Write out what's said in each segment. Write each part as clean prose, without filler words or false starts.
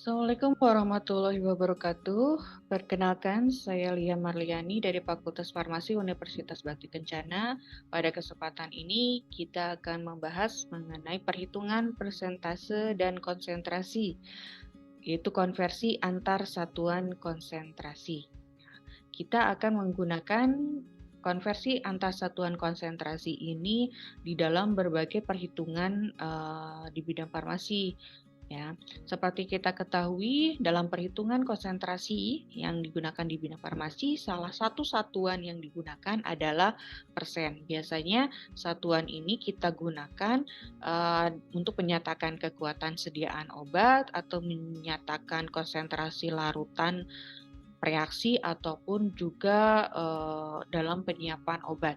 Assalamualaikum warahmatullahi wabarakatuh. Perkenalkan, saya Lia Marliani dari Fakultas Farmasi Universitas Bakti Kencana. Pada kesempatan ini, kita akan membahas mengenai perhitungan persentase dan konsentrasi, yaitu konversi antar satuan konsentrasi. Kita akan menggunakan konversi antar satuan konsentrasi ini di dalam berbagai perhitungan di bidang farmasi. Ya, seperti kita ketahui, dalam perhitungan konsentrasi yang digunakan di bidang farmasi, salah satu satuan yang digunakan adalah persen. Biasanya satuan ini kita gunakan untuk menyatakan kekuatan sediaan obat atau menyatakan konsentrasi larutan reaksi ataupun juga dalam penyiapan obat.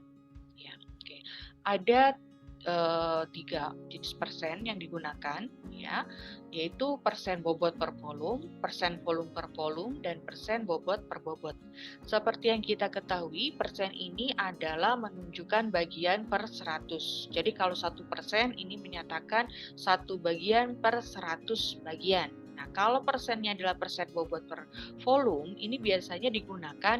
Ya, oke. Ada 3 jenis persen yang digunakan, ya, yaitu persen bobot per volume, persen volume per volume, dan persen bobot per bobot. Seperti yang kita ketahui, persen ini adalah menunjukkan bagian per 100. Jadi kalau 1% ini menyatakan 1 bagian per 100 bagian. Nah, kalau persennya adalah persen bobot per volume, ini biasanya digunakan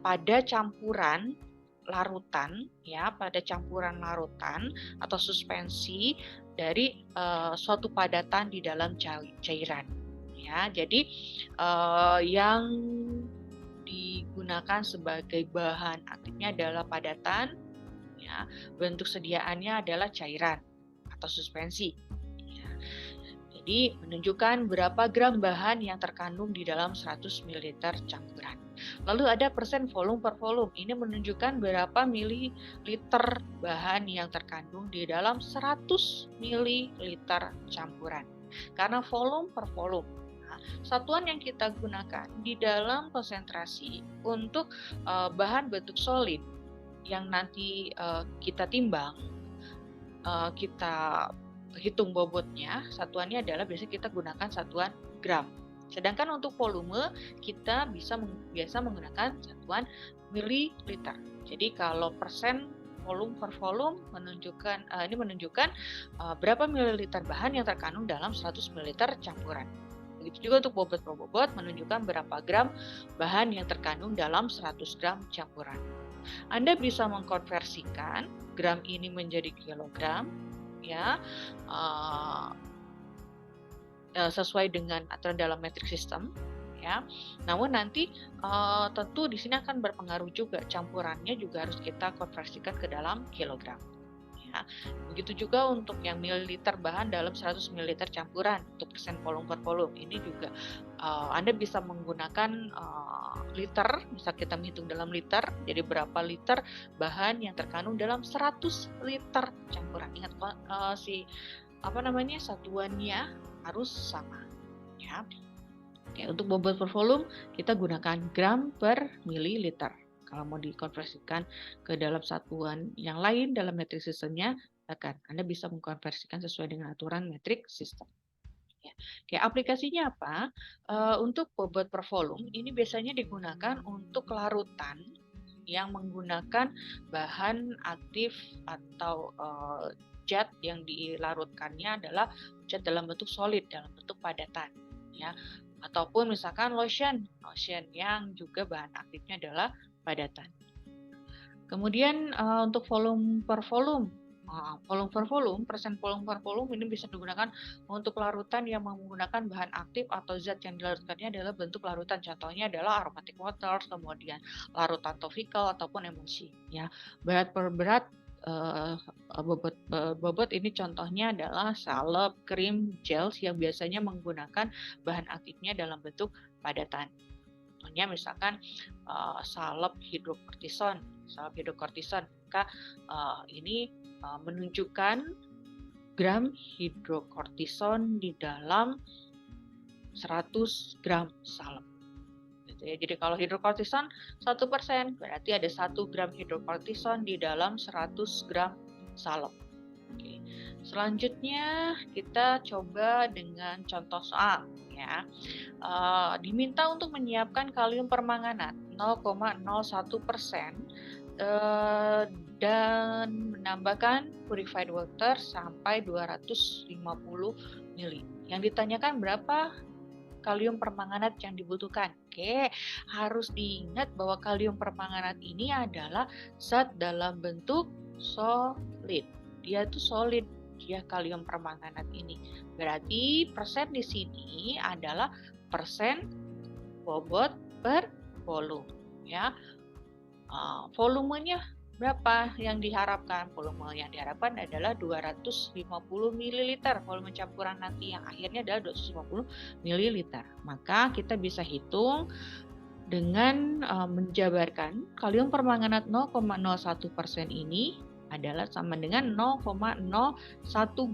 pada campuran larutan, ya, pada campuran larutan atau suspensi dari suatu padatan di dalam cairan, ya. Jadi yang digunakan sebagai bahan aktifnya adalah padatan, ya. Bentuk sediaannya adalah cairan atau suspensi. Jadi menunjukkan berapa gram bahan yang terkandung di dalam 100 ml campuran. Lalu ada persen volume per volume. Ini menunjukkan berapa mililiter bahan yang terkandung di dalam 100 ml campuran. Karena volume per volume. Nah, satuan yang kita gunakan di dalam konsentrasi untuk bahan bentuk solid yang nanti kita timbang, kita hitung bobotnya, satuannya adalah biasanya kita gunakan satuan gram. Sedangkan untuk volume kita biasa menggunakan satuan mililiter. Jadi kalau persen volume per volume menunjukkan berapa mililiter bahan yang terkandung dalam 100 ml campuran. Begitu juga untuk bobot per bobot menunjukkan berapa gram bahan yang terkandung dalam 100 gram campuran. Anda bisa mengkonversikan gram ini menjadi kilogram, ya, sesuai dengan aturan dalam metric system, ya. Namun nanti tentu di sini akan berpengaruh juga, campurannya juga harus kita konversikan ke dalam kilogram, ya. Begitu juga untuk yang mililiter bahan dalam 100 ml campuran untuk persen volume per volume. Ini juga Anda bisa menggunakan liter, bisa kita menghitung dalam liter. Jadi berapa liter bahan yang terkandung dalam 100 liter campuran. Ingat satuannya harus sama, ya. Oke, untuk bobot per volume kita gunakan gram per mililiter. Kalau mau dikonversikan ke dalam satuan yang lain dalam metric system-nya, silakan. Anda bisa mengkonversikan sesuai dengan aturan metric system. Ya. Oke, aplikasinya apa? Untuk bobot per volume ini biasanya digunakan untuk larutan yang menggunakan bahan aktif atau zat yang dilarutkannya adalah zat dalam bentuk solid, dalam bentuk padatan, ya. Ataupun misalkan lotion yang juga bahan aktifnya adalah padatan. Kemudian untuk volume per volume, persen volume per volume ini bisa digunakan untuk larutan yang menggunakan bahan aktif atau zat yang dilarutkannya adalah bentuk larutan. Contohnya adalah aromatic water, kemudian larutan topical ataupun emulsi, ya. Berat per berat, bobot ini contohnya adalah salep, krim, gels yang biasanya menggunakan bahan aktifnya dalam bentuk padatan. Contohnya misalkan salep hidrokortison, maka ini menunjukkan gram hidrokortison di dalam 100 gram salep. Gitu ya. Jadi kalau hidrokortison 1%, berarti ada 1 gram hidrokortison di dalam 100 gram salep. Oke. Selanjutnya kita coba dengan contoh soal, ya. Diminta untuk menyiapkan kalium permanganat 0,01% dan menambahkan purified water sampai 250 ml. Yang ditanyakan berapa kalium permanganat yang dibutuhkan. Oke, harus diingat bahwa kalium permanganat ini adalah zat dalam bentuk solid. Dia itu solid, dia kalium permanganat ini. Berarti persen di sini adalah persen bobot per volume, ya. Volumenya berapa yang diharapkan? Volume yang diharapkan adalah 250 ml. Volume campuran nanti yang akhirnya adalah 250 ml. Maka kita bisa hitung dengan menjabarkan kalium permanganat 0,01% ini adalah sama dengan 0,01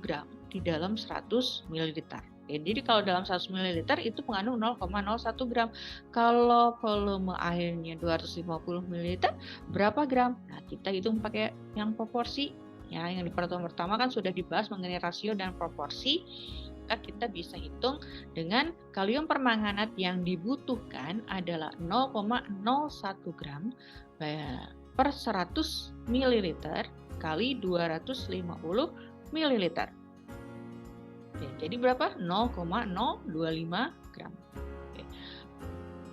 gram di dalam 100 ml. Jadi kalau dalam 100 ml itu mengandung 0,01 gram. Kalau volume akhirnya 250 ml, berapa gram? Nah, kita hitung pakai yang proporsi. Ya, yang di pertemuan pertama kan sudah dibahas mengenai rasio dan proporsi. Maka kita bisa hitung dengan kalium permanganat yang dibutuhkan adalah 0,01 gram per 100 ml kali 250 ml. Oke, jadi berapa? 0,025 gram. Oke.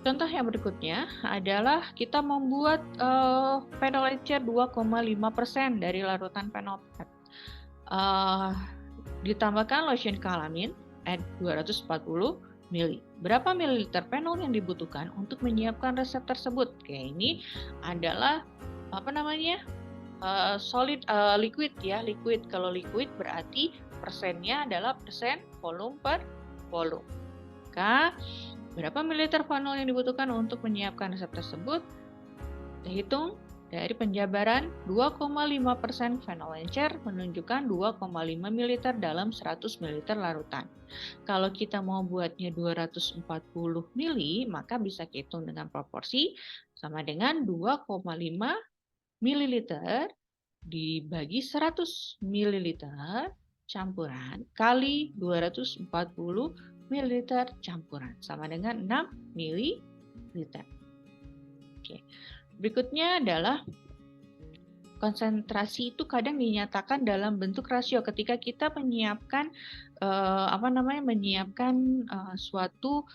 Contoh yang berikutnya adalah kita membuat phenol encer 2,5% dari larutan phenolpet. Ditambahkan lotion kalamin 240 ml. Berapa mililiter phenol yang dibutuhkan untuk menyiapkan resep tersebut? Oke, ini adalah solid liquid ya, liquid. Kalau liquid berarti persennya adalah persen volume per volume. Maka berapa mililiter phenol yang dibutuhkan untuk menyiapkan resep tersebut? Kita hitung dari penjabaran 2,5% phenol encer menunjukkan 2,5 ml dalam 100 ml larutan. Kalau kita mau buatnya 240 ml, maka bisa hitung dengan proporsi sama dengan 2,5 ml dibagi 100 ml campuran kali 240 ml campuran sama dengan 6 ml. Oke. Berikutnya adalah konsentrasi itu kadang dinyatakan dalam bentuk rasio ketika kita menyiapkan suatu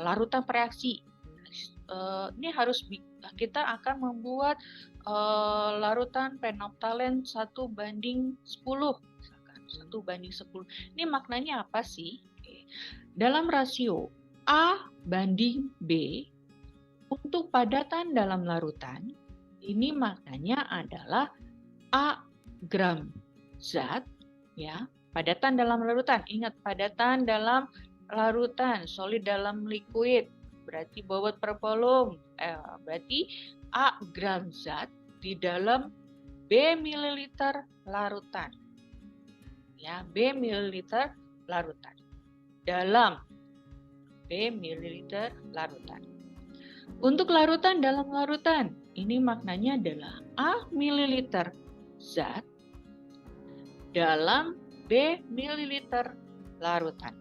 larutan reaksi. Ini harus kita akan membuat larutan phenolphthalein 1:10. 1:10. Ini maknanya apa sih? Dalam rasio A/B untuk padatan dalam larutan, ini maknanya adalah A gram zat, ya, padatan dalam larutan. Ingat, padatan dalam larutan, solid dalam liquid, berarti bobot per volume, berarti A gram zat di dalam B mililiter larutan. Ya, B mililiter larutan. Dalam B mililiter larutan. Untuk larutan dalam larutan, ini maknanya adalah A mililiter zat dalam B mililiter larutan.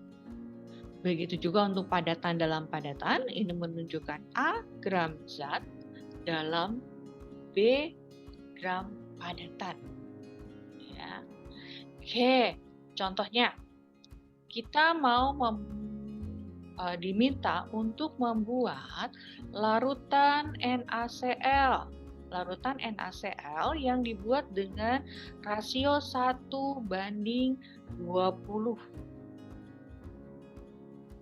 Begitu juga untuk padatan dalam padatan, ini menunjukkan A gram zat dalam B gram padatan. Ya. Oke, contohnya kita mau diminta untuk membuat larutan NaCl. Larutan NaCl yang dibuat dengan rasio 1:20.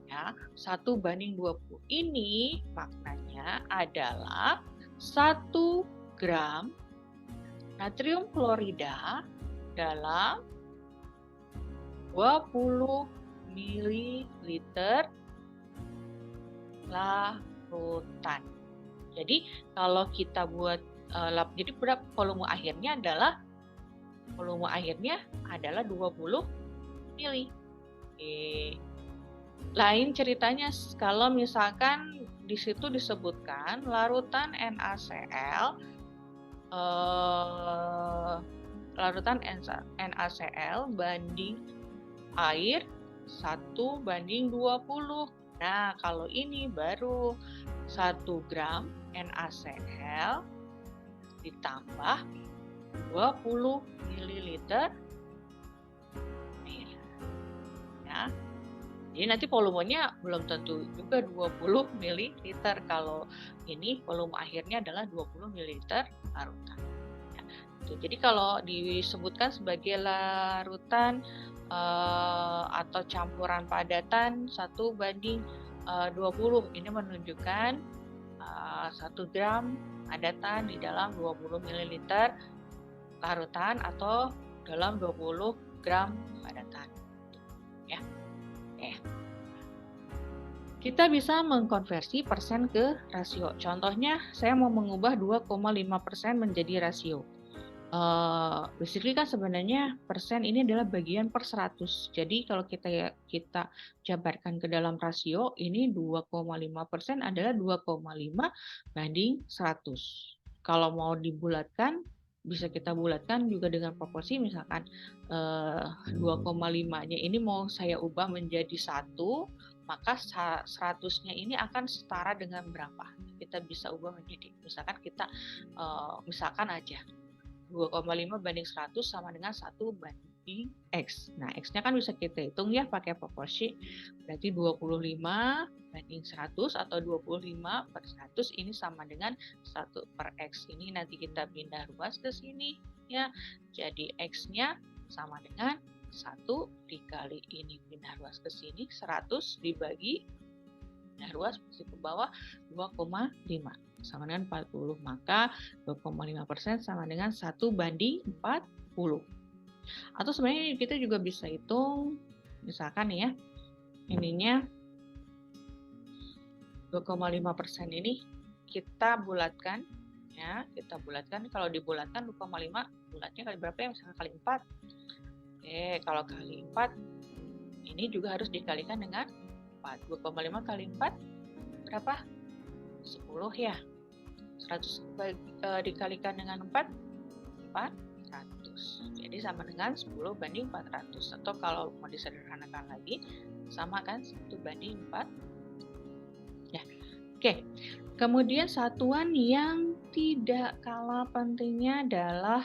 Ya, 1:20. Ini maknanya adalah 1 gram natrium klorida dalam 20 ml larutan. Jadi kalau kita buat jadi berapa volume akhirnya adalah 20 ml. Lain ceritanya kalau misalkan di situ disebutkan larutan NaCl banding air 1:20. Nah, kalau ini baru 1 gram NaCl ditambah 20 ml air. Ya. Jadi nanti volumenya belum tentu juga 20 ml, kalau ini volume akhirnya adalah 20 ml larutan. Ya, gitu. Jadi kalau disebutkan sebagai larutan atau campuran padatan 1:20, ini menunjukkan 1 gram padatan di dalam 20 ml larutan atau dalam 20 gram padatan. Ya. Kita bisa mengkonversi persen ke rasio. Contohnya, saya mau mengubah 2,5% menjadi rasio. Basically kan sebenarnya persen ini adalah bagian per 100. Jadi kalau kita jabarkan ke dalam rasio, ini 2,5% adalah 2,5 banding 100. Kalau mau dibulatkan, bisa kita bulatkan juga dengan proporsi, misalkan 2,5-nya ini mau saya ubah menjadi 1, maka 100-nya ini akan setara dengan berapa? Kita bisa ubah menjadi, misalkan kita misalkan aja 2,5 banding 100 sama dengan 1 banding X. Nah, X-nya kan bisa kita hitung ya pakai proporsi. Berarti 25 banding 100 atau 25 per 100 ini sama dengan 1 per X. Ini nanti kita pindah ruas ke sini ya. Jadi X-nya sama dengan 1 dikali ini pindah ruas ke sini, 100 dibagi pindah ruas ke bawah 2,5 sama dengan 40. Maka 2,5% sama dengan 1 banding 40. Atau sebenarnya kita juga bisa hitung, misalkan ya, ininya 2,5% ini kita bulatkan ya, kita bulatkan. Kalau dibulatkan 2,5 bulatnya kali berapa ya? Misalkan kali 4. Oke, kalau kali 4 ini juga harus dikalikan dengan 4. 2,5 kali 4 berapa? 10 ya. 100 dikalikan dengan 4, 400. Jadi sama dengan 10 banding 400. Atau kalau mau disederhanakan lagi, sama kan 1 banding 4. Ya. Oke. Kemudian satuan yang tidak kalah pentingnya adalah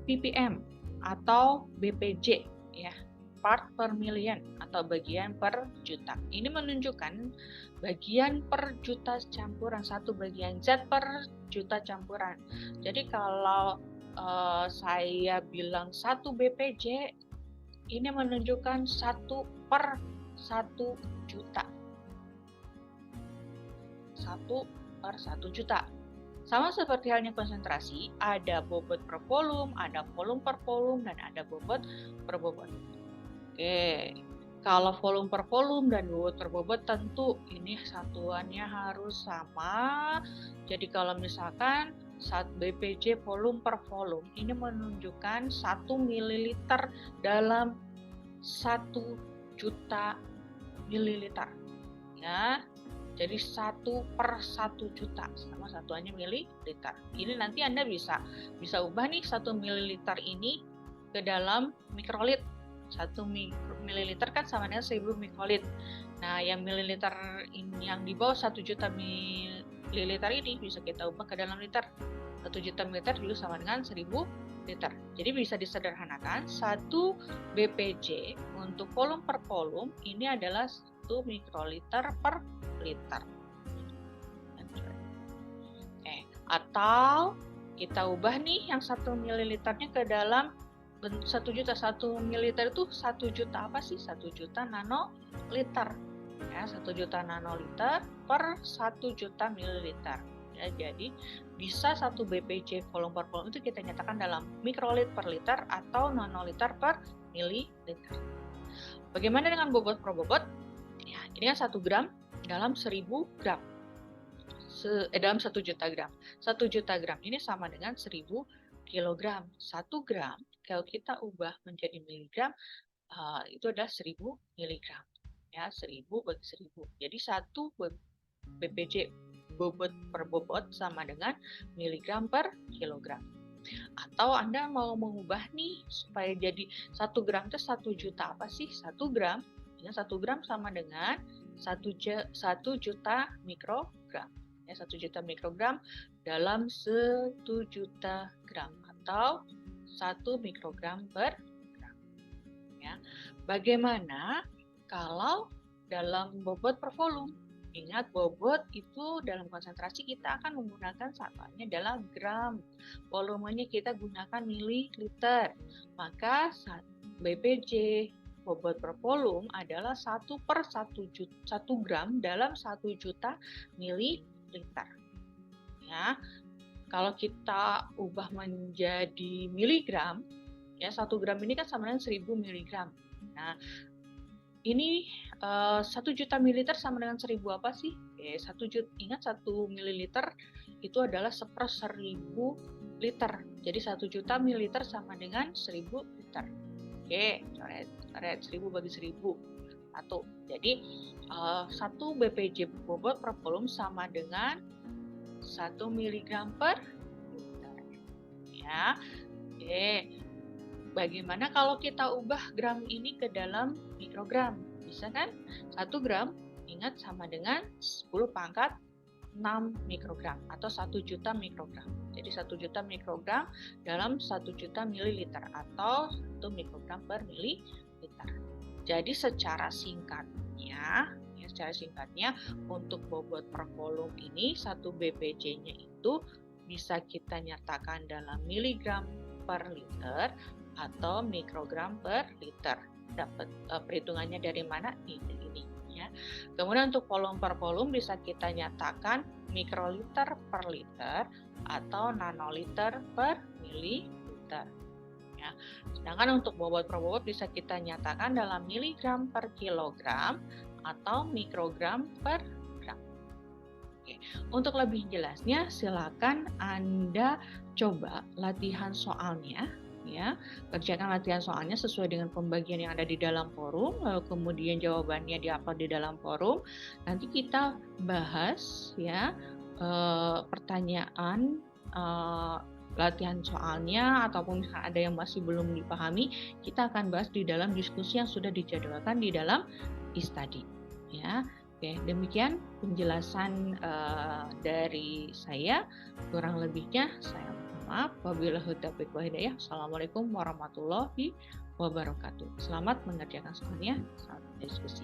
ppm atau BPJ ya, part per million atau bagian per juta. Ini menunjukkan bagian per juta campuran, 1 bagian Z per juta campuran. Jadi kalau saya bilang 1 BPJ, ini menunjukkan 1 per 1 juta. 1 per 1 juta. Sama seperti halnya konsentrasi, ada bobot per volume, ada volume per volume, dan ada bobot per bobot. Oke, kalau volume per volume dan bobot per bobot tentu ini satuannya harus sama. Jadi kalau misalkan saat BPJ volume per volume, ini menunjukkan 1 ml dalam 1 juta mililiter. Ya. Jadi 1 per 1 juta sama satuannya mililiter. Ini nanti Anda bisa ubah nih 1 mililiter ini ke dalam mikrolit. 1 mililiter kan sama dengan 1000 mikrolit. Nah, yang mililiter ini yang di bawah 1 juta mililiter ini bisa kita ubah ke dalam liter. 1 juta mililiter juga sama dengan 1000 liter. Jadi bisa disederhanakan 1 BPJ untuk volume per volume ini adalah 1 mikroliter per liter. Oke, atau kita ubah nih yang 1 mililiternya ke dalam 1 juta. 1 mililiter itu 1 juta apa sih? 1 juta nanoliter. Ya, 1 juta nanoliter per 1 juta mililiter. Ya, jadi bisa 1 BPJ volume per volume itu kita nyatakan dalam mikrolit per liter atau nanoliter per mililiter. Bagaimana dengan bobot per bobot? Ya, ini kan 1 gram dalam 1000 gram. Dalam 1 juta gram. 1 juta gram ini sama dengan 1000 kilogram. 1 gram kalau kita ubah menjadi miligram itu adalah 1000 miligram. Ya, 1000 bagi 1000. Jadi 1 BPJ bobot per bobot sama dengan miligram per kilogram. Atau Anda mau mengubah nih supaya jadi 1 gram itu 1 juta apa sih? 1 gram. Ya, 1 gram sama dengan 1 juta mikrogram. Ya, 1 juta mikrogram dalam 1 juta gram atau 1 mikrogram per gram. Ya. Bagaimana kalau dalam bobot per volume. Ingat, bobot itu dalam konsentrasi kita akan menggunakan satuannya adalah gram. Volumenya kita gunakan mililiter. Maka BPJ bobot per volume adalah 1 gram dalam 1 juta mililiter. Ya, kalau kita ubah menjadi miligram, ya 1 gram ini kan sama dengan 1000 miligram. Nah, ini 1 juta mililiter sama dengan 1000 apa sih? Ingat 1 mililiter itu adalah 1/1000 liter. Jadi 1 juta mililiter sama dengan 1000 liter. Oke, coret 1000 bagi 1000. 1. Jadi 1 BPJ bobot per volume sama dengan 1 miligram per liter. Ya. Oke. Bagaimana kalau kita ubah gram ini ke dalam mikrogram? Bisa kan? 1 gram, ingat sama dengan 10 pangkat 6 mikrogram atau 1 juta mikrogram. Jadi 1 juta mikrogram dalam 1 juta mililiter atau 1 mikrogram per mililiter. Jadi secara singkatnya untuk bobot per volume ini 1 BPJ-nya itu bisa kita nyatakan dalam miligram per liter atau mikrogram per liter. Dapat perhitungannya dari mana? Ini ya. Kemudian untuk volume per volume bisa kita nyatakan mikroliter per liter atau nanoliter per mililiter. Ya. Sedangkan untuk bobot per bobot bisa kita nyatakan dalam miligram per kilogram atau mikrogram per gram. Oke. Untuk lebih jelasnya silakan Anda coba latihan soalnya. Ya, kerjakan latihan soalnya sesuai dengan pembagian yang ada di dalam forum, lalu kemudian jawabannya diupload di dalam forum. Nanti kita bahas ya pertanyaan latihan soalnya ataupun ada yang masih belum dipahami, kita akan bahas di dalam diskusi yang sudah dijadwalkan di dalam e-study. Ya, oke, demikian penjelasan dari saya. Kurang lebihnya saya maaf. Wabillahi taufiq wal hidayah. Assalamualaikum warahmatullahi wabarakatuh. Selamat mengerjakan soalnya. Selamat diskusi.